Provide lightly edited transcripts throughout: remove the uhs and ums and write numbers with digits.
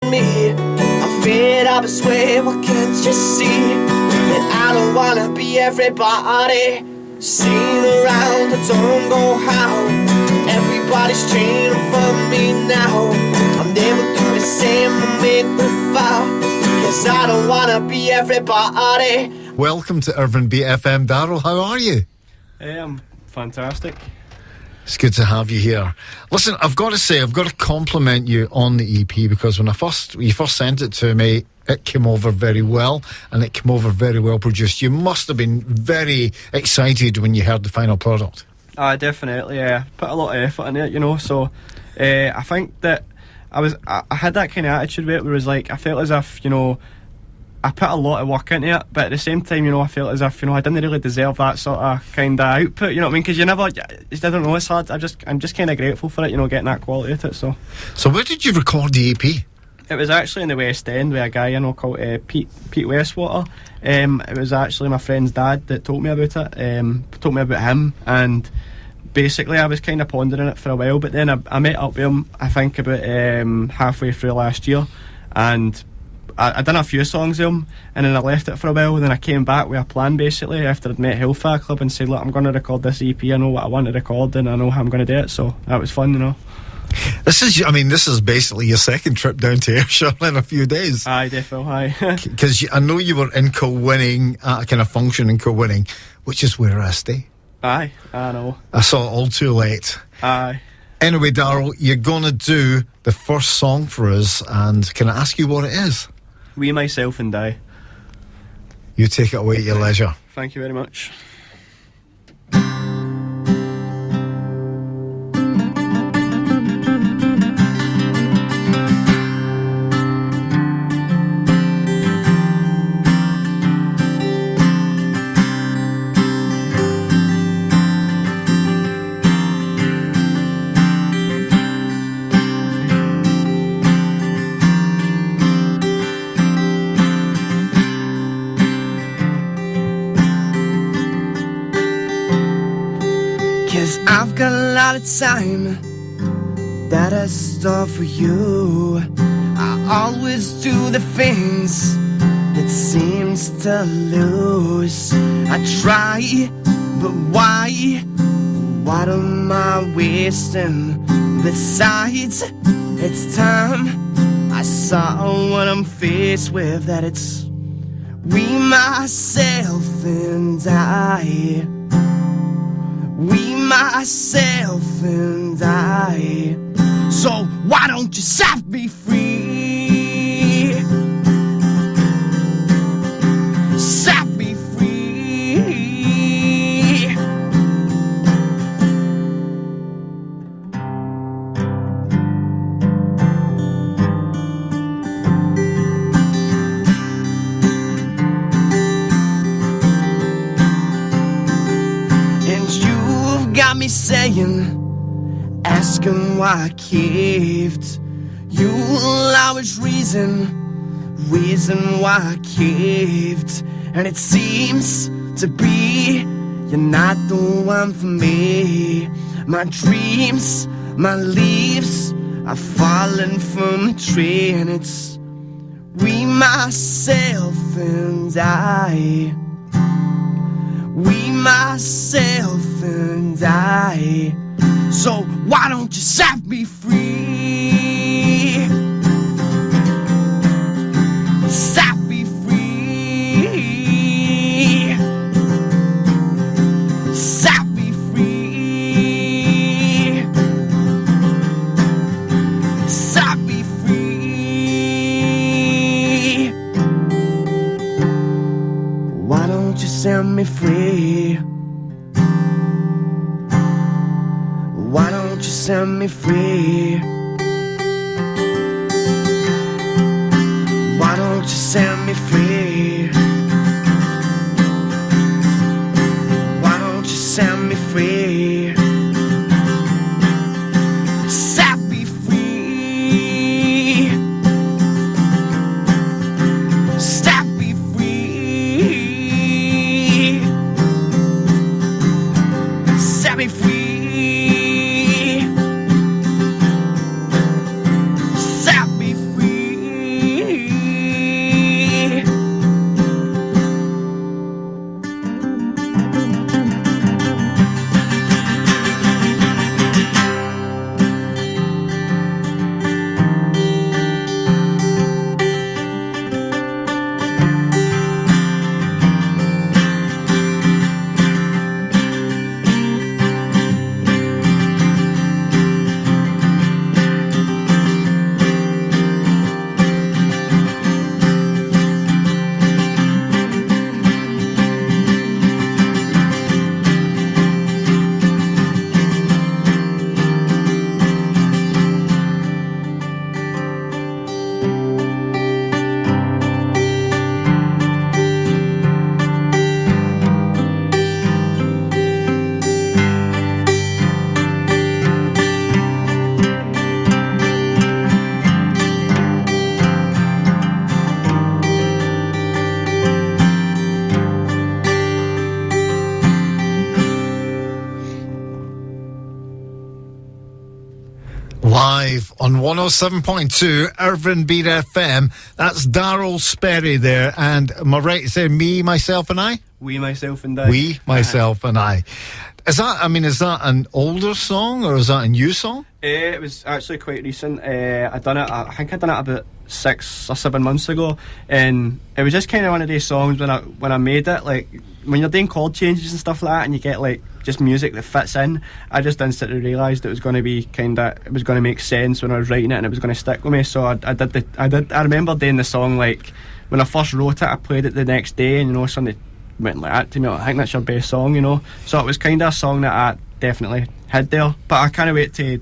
me. I'm fed up, I swear, what can't you see? That I don't wanna be everybody seen around, I don't know how. Everybody's changing for me now. I'll never do the same to make me fall, 'cause I don't wanna be everybody. Welcome to Irvine BFM. Daryl, how are you? I'm fantastic. It's good to have you here. Listen, I've got to say, I've got to compliment you on the EP, because when you first sent it to me, it came over very well, and it came over very well produced. You must have been very excited when you heard the final product. Definitely. Put a lot of effort in it, you know. So I think that I had that kind of attitude with it, where it was like I felt as if, you know, I put a lot of work into it, but at the same time, you know, I felt as if, you know, I didn't really deserve that sort of kind of output, you know what I mean? Because I don't know, it's hard. I'm just kind of grateful for it, you know, getting that quality at it. So where did you record the EP? It was actually in the West End with a guy I know called Pete Westwater. It was actually my friend's dad that told me about it, told me about him, and basically I was kind of pondering it for a while, but then I met up with him, I think about halfway through last year, and I done a few songs with him, and then I left it for a while, and then I came back with a plan basically after I'd met Hellfire Club and said, look, I'm going to record this EP, I know what I want to record and I know how I'm going to do it, so that was fun, you know. This is basically your second trip down to Ayrshire in a few days. Aye, definitely, aye. Because I know you were in Kilwinning, at a kind of function in Kilwinning, which is where I stay. Aye, I know. I saw it all too late. Aye. Anyway, Daryl, you're going to do the first song for us, and can I ask you what it is? We, Myself and I. You take it away at your leisure. Thank you very much. I've got a lot of time that I store for you. I always do the things that seems to lose. I try, but why? What am I wasting? Besides, it's time I saw what I'm faced with, that it's we, myself and I. We, myself and I. So why don't you set me free? Set me free. And you've got me saying, asking why I caved. You'll always reason why I caved. And it seems to be you're not the one for me. My dreams, my leaves are falling from the tree, and it's we, myself and I. We, myself and I. So why don't you set me free? Set me free. Set me free. Set me free. Why don't you set me free? Why don't you set me free? Why don't you set me free? Why don't you set me free? Set me free. Set me free. Set me free. Set me free. live on 107.2 Irvine Beat FM. That's Daryl Sperry there. And am I right to say me, myself and I? We, myself and I. We, myself and I. Is that an older song or is that a new song? It was actually quite recent. I think I done it about 6 or 7 months ago, and it was just kind of one of these songs when I made it, like when you're doing chord changes and stuff like that, and you get like just music that fits in. I just instantly realised it was going to be it was going to make sense when I was writing it, and it was going to stick with me. So I remember doing the song, like when I first wrote it, I played it the next day, and somebody went like that to me, I think that's your best song, so it was kind of a song that I definitely had there, but I can't wait to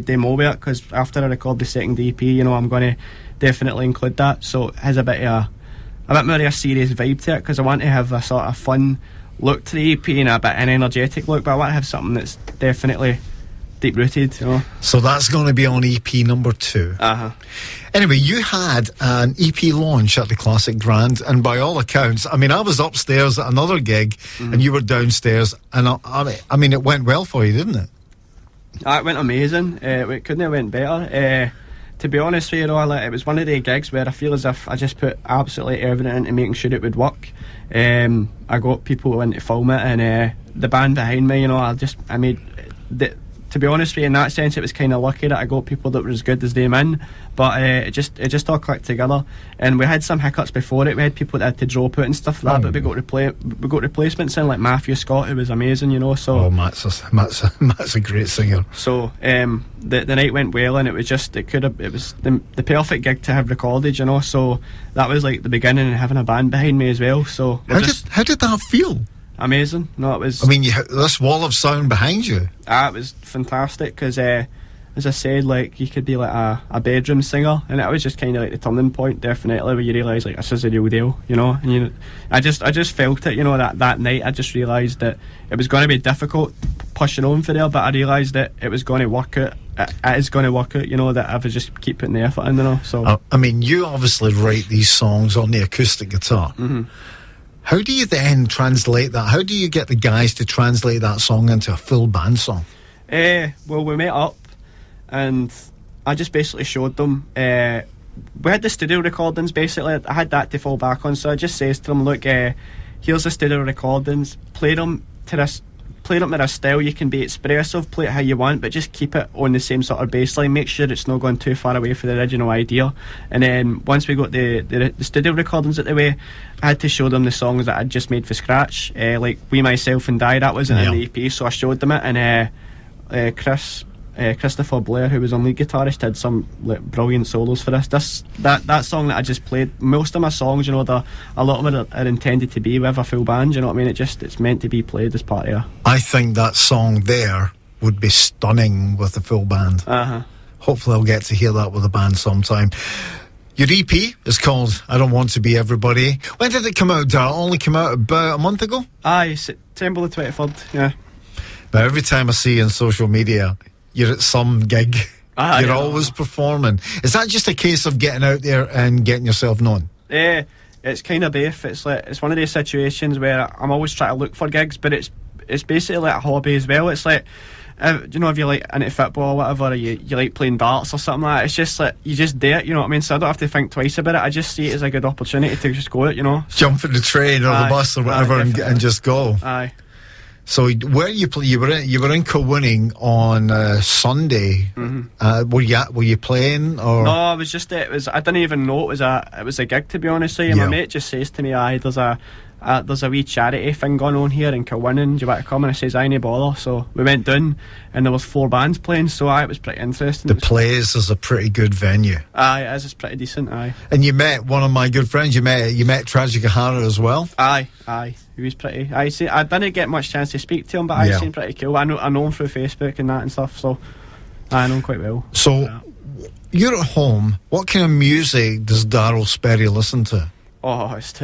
demo it, because after I record the second EP, I'm going to definitely include that, so it has a bit more of a serious vibe to it, because I want to have a sort of fun look to the EP and a bit an energetic look, but I want to have something that's definitely deep rooted. So that's going to be on EP number 2. Anyway, you had an EP launch at the Classic Grand, and by all accounts, I was upstairs at another gig, and you were downstairs, and it went well for you, didn't it? It went amazing. It couldn't have went better. To be honest with you, it was one of the gigs where I feel as if I just put absolutely everything into making sure it would work. I got people in to film it, and the band behind me, to be honest with you, in that sense, it was kind of lucky that I got people that were as good as them in, but it just all clicked together. And we had some hiccups before it. We had people that had to drop out and stuff like that, but we got replacements in, like Matthew Scott, who was amazing, So Matt's a great singer. So the night went well, and it was the perfect gig to have recorded, So that was like the beginning, and having a band behind me as well. So how did that feel? Amazing. No, it was. This wall of sound behind you. It was fantastic, because as I said, like you could be like a bedroom singer, and it was just kind of like the turning point, definitely, where you realise like this is a real deal, And I just felt it, that night. I just realised that it was going to be difficult pushing on for there, but I realised that it was going to work out. It is going to work out, that I would just keep putting the effort in, So you obviously write these songs on the acoustic guitar. Mm-hmm. How do you then translate that? How do you get the guys to translate that song into a full band song? Well, we met up, and I just basically showed them. We had the studio recordings, basically. I had that to fall back on, so I just says to them, look, here's the studio recordings. Play them to this style. You can be expressive, play it how you want, but just keep it on the same sort of baseline. Make sure it's not going too far away from the original idea. And then once we got the studio recordings out the way, I had to show them the songs that I'd just made from scratch, like We, Myself and I. That wasn't in the EP, so I showed them it, and Christopher Blair, who was on lead guitarist, had some brilliant solos for this. That song that I just played, most of my songs, a lot of them are intended to be with a full band, it's meant to be played as part of it. I think that song there would be stunning with a full band. Hopefully I'll get to hear that with a band sometime. Your EP is called I Don't Want to Be Everybody. When did it come out, Daryl? Only came out about a month ago? September the 23rd, yeah. Now every time I see you on social media, you're at some gig. You're always performing. Is that just a case of getting out there and getting yourself known? It's kind of both. It's one of those situations where I'm always trying to look for gigs, but it's basically like a hobby as well. It's like, if you like into football or whatever, or you like playing darts or something like that, it's just like you just do it, so I don't have to think twice about it. I just see it as a good opportunity to just go out, Jump in the train or the bus or whatever and just go. Aye. So where you were in Kowooning on Sunday. Mm-hmm. Were you playing or? No, I was just I didn't even know it was a gig, to be honest with you. My mate just says to me, there's a wee charity thing going on here in Kowooning, do you want to come? And I says, no bother. So we went down, and there was 4 bands playing, so it was pretty interesting. The Place is a pretty good venue. It is, it's pretty decent, And you met one of my good friends, you met Tragic O'Hara as well? Aye, he was pretty, I didn't get much chance to speak to him, but he seemed pretty cool. I know him through Facebook and that and stuff, so I know him quite well. So, you're at home, what kind of music does Daryl Sperry listen to? Oh, it's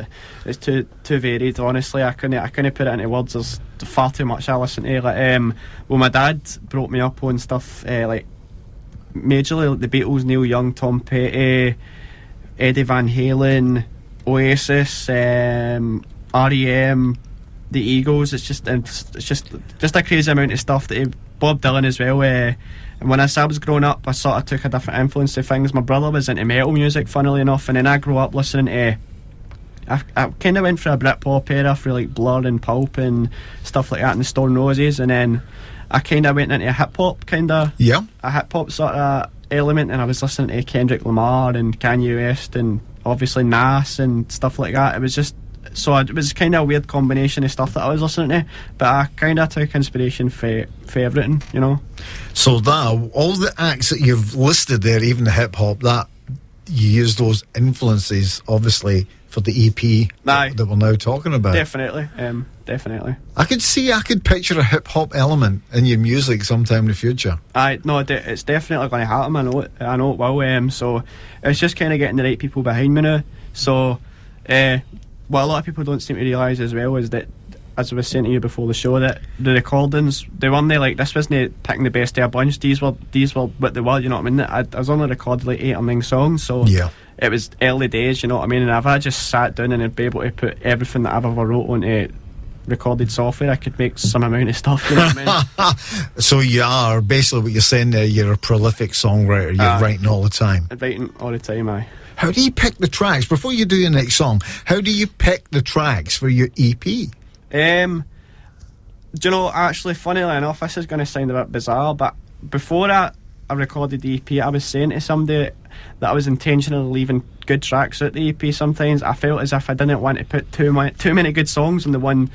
too varied, honestly. I couldn't put it into words. There's far too much I listen to. Well, my dad brought me up on stuff like majorly like the Beatles, Neil Young, Tom Petty, Eddie Van Halen, Oasis, R.E.M., the Eagles. It's just a crazy amount of stuff. Bob Dylan as well. And when I was growing up, I sort of took a different influence to things. My brother was into metal music, funnily enough, and then I grew up listening to. I kind of went through a Britpop era for like Blur and Pulp and stuff like that, and the Stone Roses, and then I kind of went into a hip hop a hip hop sort of element, and I was listening to Kendrick Lamar and Kanye West and obviously Nas and stuff like that. It was just it was kind of a weird combination of stuff that I was listening to, but I kind of took inspiration for everything, you know. So that all the acts that you've listed there, even the hip hop, that you use those influences obviously for the EP that we're now talking about. Definitely. I could picture a hip hop element in your music sometime in the future. It's definitely going to happen. I know it will. So it's just kind of getting the right people behind me now. So what a lot of people don't seem to realise as well is that, as I was saying to you before the show, that the recordings, they weren't like, this wasn't picking the best of a bunch. These were what they were, you know what I mean? I was only recorded like 8 or 9 songs, so it was early days, you know what I mean? And if I just sat down and I'd be able to put everything that I've ever wrote onto recorded software, I could make some amount of stuff, you know what I mean? So you are, basically what you're saying there, you're a prolific songwriter, you're writing all the time. Writing all the time, aye. How do you pick the tracks? Before you do your next song, how do you pick the tracks for your EP? Do you know, actually, funnily enough, this is going to sound a bit bizarre, but before I recorded the EP, I was saying to somebody that I was intentionally leaving good tracks out the EP. Sometimes I felt as if I didn't want to put too many good songs in the one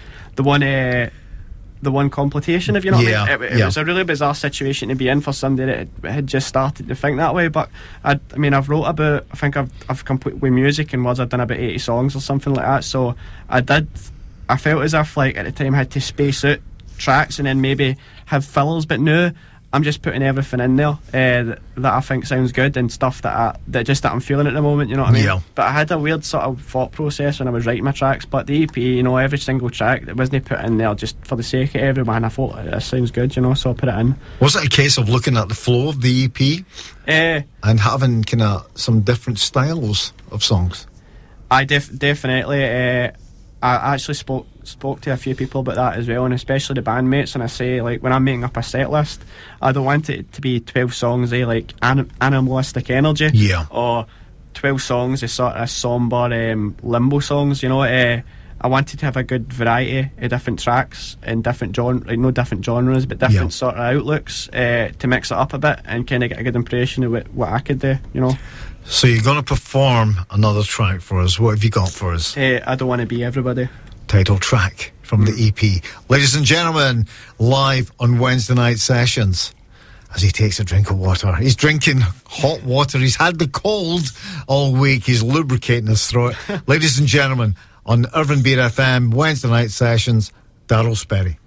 compilation, if you know what I mean. It was a really bizarre situation to be in for somebody that had just started to think that way. But I think I've complete with music and words, I've done about 80 songs or something like that. So I felt as if like at the time I had to space out tracks and then maybe have fillers, but no, I'm just putting everything in there that I think sounds good and stuff that I'm feeling at the moment, you know what I mean? Yeah. But I had a weird sort of thought process when I was writing my tracks, but the EP, you know, every single track that wasn't put in there just for the sake of everyone, I thought it sounds good, you know, so I put it in. Was it a case of looking at the flow of the EP and having kind of some different styles of songs? I definitely. I actually spoke to a few people about that as well, and especially the bandmates, and I say, like, when I'm making up a set list, I don't want it to be 12 songs like animalistic energy, or 12 songs of sort of somber limbo songs, you know. I wanted to have a good variety of different tracks and different no different genres, but different sort of outlooks to mix it up a bit and kind of get a good impression of what I could do, you know. So you're going to perform another track for us. What have you got for us? I Don't Want to Be Everybody. Title track from the EP. Ladies and gentlemen, live on Wednesday night sessions. As he takes a drink of water. He's drinking hot water. He's had the cold all week. He's lubricating his throat. Ladies and gentlemen, on Irvine Beat FM, Wednesday night sessions, Daryl Sperry.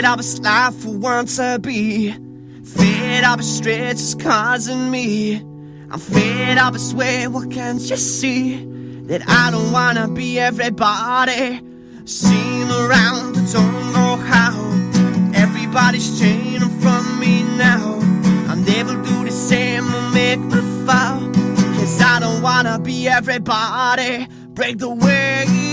Up a life I want to be, fed up a stretch is causing me. I'm fed up, I swear, what can't you see? That I don't wanna be everybody. Seen around, I don't know how. Everybody's changing from me now. I'll never do the same or make me fall. Cause I don't wanna be everybody. Break the wave.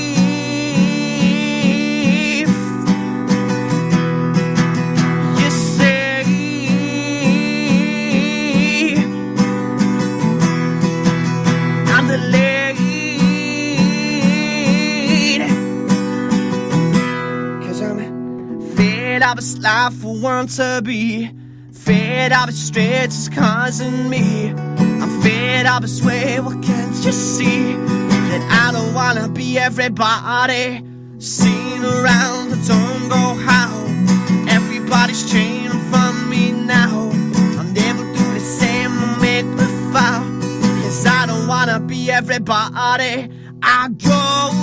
Fed up a life I want to be, fed up a stretch is causing me. I'm fed up, I swear, what can't you see? That I don't wanna be everybody. Seen around, I don't know how. Everybody's changing from me now. I'll never do the same or make me fall. Cause I don't wanna be everybody. I go.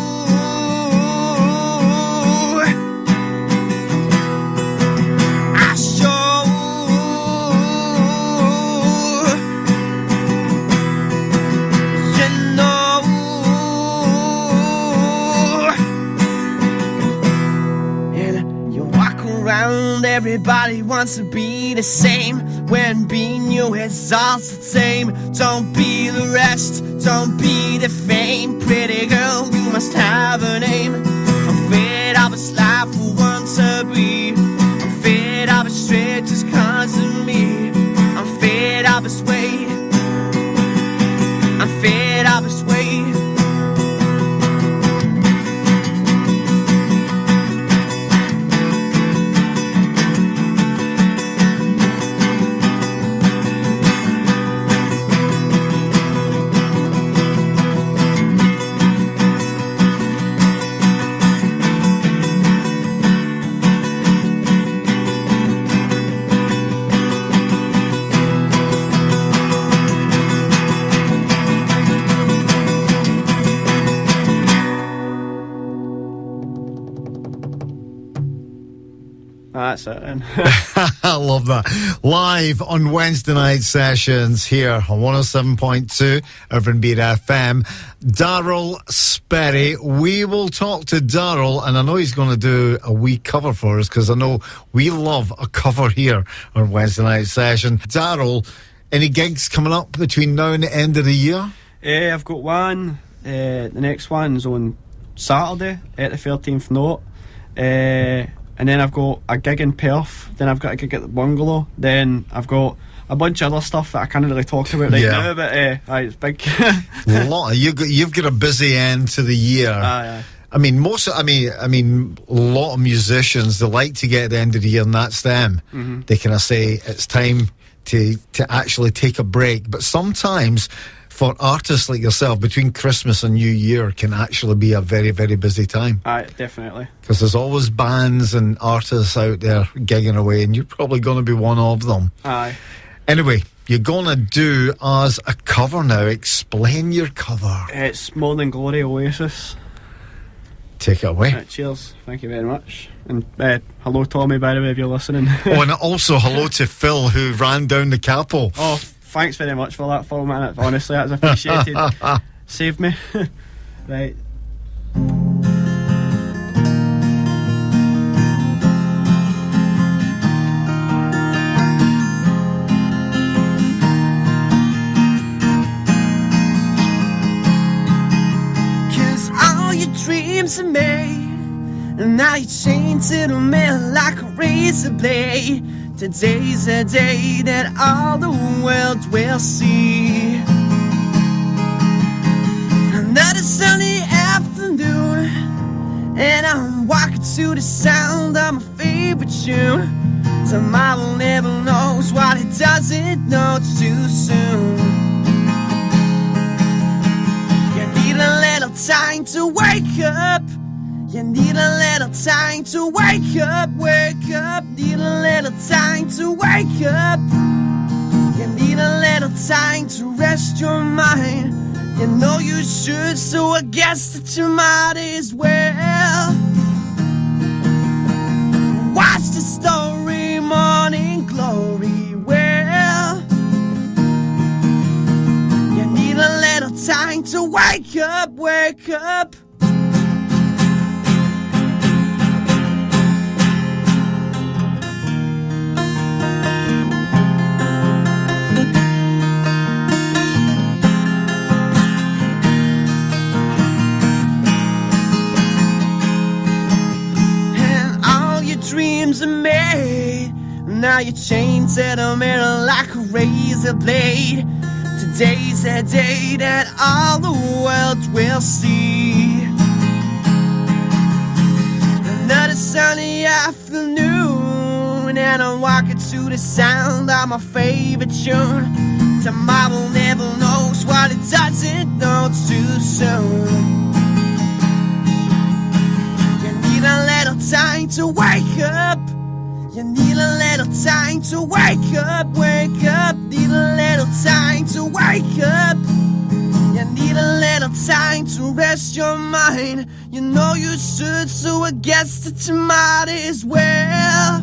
everybody wants to be the same, when being you is all the same. Don't be the rest, don't be the fame. Pretty girl, you must have a name. I'm fed up with life we want to be. I'm fed up with straight just cause of me. I'm fed up this way. I'm fed up this way. That's it then. I love that. Live on Wednesday night sessions here on 107.2 Urban Beat FM. Daryl Sperry. We will talk to Daryl, and I know he's going to do a wee cover for us because I know we love a cover here on Wednesday night session. Daryl, any gigs coming up between now and the end of the year? I've got one. The next one's on Saturday at the 13th Note. And then I've got a gig in Perth. Then I've got a gig at the Bungalow. Then I've got a bunch of other stuff that I can't really talk about right now. But it's big. You've got a busy end to the year. I mean, a lot of musicians, they like to get at the end of the year, and that's them. Mm-hmm. They kind of say it's time to actually take a break. But sometimes, for artists like yourself, between Christmas and New Year can actually be a very, very busy time. Definitely. Because there's always bands and artists out there gigging away, and you're probably going to be one of them. Aye. Anyway, you're going to do us a cover now. Explain your cover. It's More Than Glory, Oasis. Take it away. Cheers. Thank you very much. And hello, Tommy, by the way, if you're listening. And also hello to Phil, who ran down the capo. Oh, thanks very much for that, Phil, man. Honestly, that's appreciated. Saved me. Right. Dreams are made, and now you're chained to the mill like a razor blade. Today's a day that all the world will see. Another sunny afternoon, and I'm walking to the sound of my favorite tune. Tomorrow never knows what it doesn't know too soon. You need a little time to wake up. You need a little time to wake up, wake up. Need a little time to wake up. You need a little time to rest your mind. You know you should, so I guess that you might as well watch the story, Morning Glory. Well, you need a little time to wake up, wake up. Dreams are made. Now you're chained to the mirror like a razor blade. Today's a day that all the world will see. Another sunny afternoon, and I'm walking to the sound of my favorite tune. Tomorrow never knows what it doesn't know too soon. A little time to wake up. You need a little time to wake up, wake up. Need a little time to wake up. You need a little time to rest your mind. You know you should, so I guess that you might as well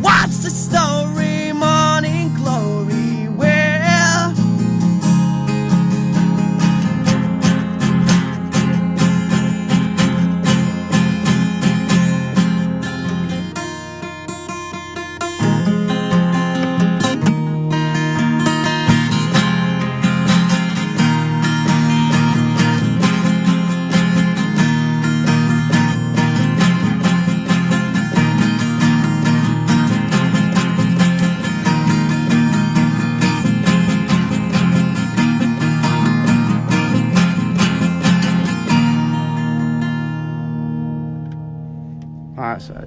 watch the story, Morning Glory. Well,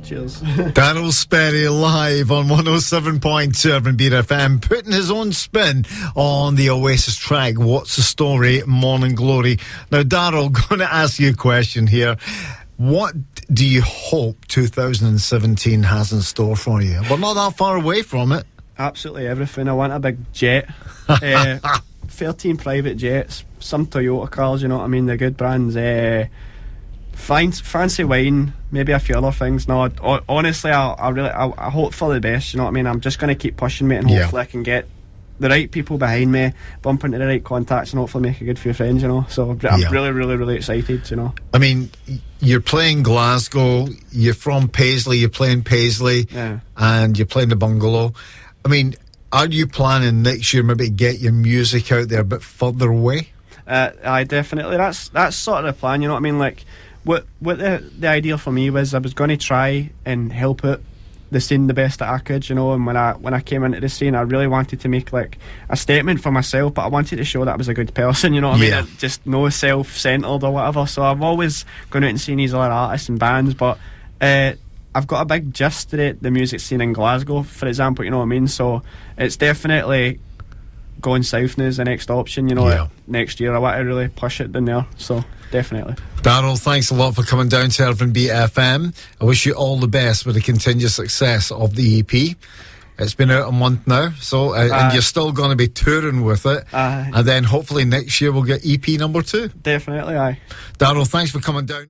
Cheers. Daryl Sperry live on 107.2 Urban Beat FM, putting his own spin on the Oasis track, What's the Story, Morning Glory. Now, Daryl, going to ask you a question here. What do you hope 2017 has in store for you? We're not that far away from it. Absolutely everything. I want a big jet. 13 private jets, some Toyota cars, you know what I mean, the good brands. Fancy wine, maybe a few other things. No, honestly, I hope for the best, you know what I mean. I'm just going to keep pushing, mate, and hopefully I can get the right people behind me, bump into the right contacts, and hopefully make a good few friends, you know. So I'm really excited, you know. I mean, you're playing Glasgow, you're from Paisley, you're playing Paisley, and you're playing the Bungalow. I mean, are you planning next year maybe to get your music out there a bit further away? I definitely. That's sort of the plan, you know what I mean. Like, what the idea for me was, I was going to try and help out the scene the best that I could, you know. And when I came into the scene, I really wanted to make like a statement for myself, but I wanted to show that I was a good person, you know what I mean. Just no self-centered or whatever. So I've always gone out and seen these other artists and bands, but I've got a big gist to the music scene in Glasgow, for example, you know what I mean. So it's definitely going south now is the next option, you know. Next year I want to really push it down there, so definitely. Daryl, thanks a lot for coming down to Urban Beat FM. I wish you all the best with the continued success of the EP. It's been out a month now, so and you're still going to be touring with it, and then hopefully next year we'll get EP number 2. Definitely, aye. Daryl, thanks for coming down.